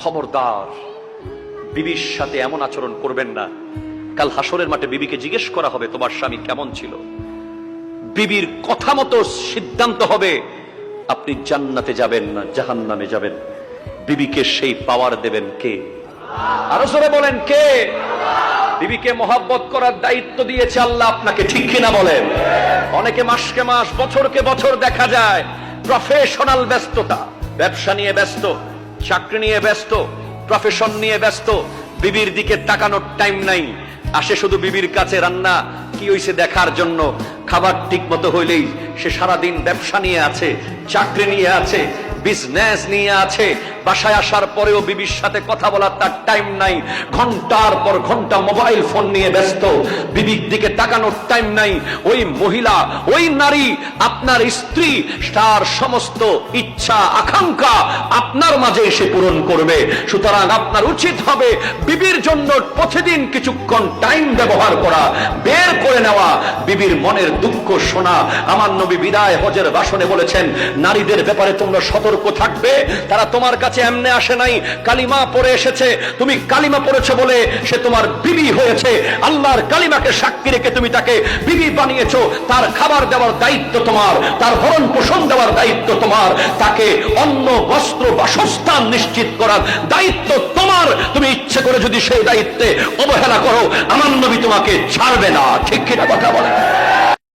খবরদার, বিবির সাথে এমন আচরণ করবেন না। কাল হাসরের মাঠে বিবিকে জিজ্ঞেস করা হবে তোমার স্বামী কেমন ছিল। বিবির কথা মতো সিদ্ধান্ত হবে, আপনি জান্নাতে যাবেন না জাহান্নামে যাবেন। বিবিকে সেই পাওয়ার দেবেন কে? আরো জোরে বলেন কে? বিবিকে মহব্বত করার দায়িত্ব দিয়েছে আল্লাহ আপনাকে, ঠিক কিনা বলেন? অনেকে মাসকে মাস বছরকে বছর দেখা যায় প্রফেশনাল ব্যস্ততা, ব্যবসা নিয়ে ব্যস্ত, চাকরি নিয়ে ব্যস্ত, প্রফেশন নিয়ে ব্যস্ত, বিবির দিকে তাকানোর টাইম নাই। আসে শুধু বিবির কাছে রান্না কি হইছে দেখার জন্য। খাবার ঠিক মতো হইলেই সে সারাদিন ব্যবসা নিয়ে আছে, চাকরি নিয়ে আছে, বিজনেস নিয়ে আছে। বাসায় আসার পরেও বিবির সাথে কথা বলার তার টাইম নাই। ঘন্টার পর ঘন্টা মোবাইল ফোন নিয়ে ব্যস্ত, বিবির দিকে তাকানোর টাইম নাই। ওই মহিলা, ওই নারী আপনার স্ত্রী, তার সমস্ত ইচ্ছা আকাঙ্ক্ষা আপনার মাঝে এসে পূরণ করবে। সুতরাং আপনার উচিত হবে বিবির জন্য প্রতিদিন কিছুক্ষণ টাইম ব্যবহার করা, বের করে নেওয়া, বিবির মনের দুঃখ শোনা। আমার নবী বিদায় হজের ভাষণে বলেছেন, নারীদের ব্যাপারে তোমরা সতর্ক থাকবে। তারা তোমার কাছে এমনি আসে নাই, কালিমা পড়ে এসেছে। তুমি কালিমা পড়েছো বলে সে তোমার বিবি হয়েছে। আল্লাহর কালিমাকে সাক্ষী রেখে তুমি তাকে বিবি বানিয়েছো। তার খাবার দেওয়ার দায়িত্ব তোমার, তার ভরণ পোষণ দেওয়ার দায়িত্ব তোমার, তাকে অন্ন বস্ত্র বাসস্থান নিশ্চিত করার দায়িত্ব তোমার। তুমি ইচ্ছে করে যদি সেই দায়িত্বে অবহেলা করো, আমার নবী তোমাকে ছাড়বে না। ঠিক কিনা কথা বলে?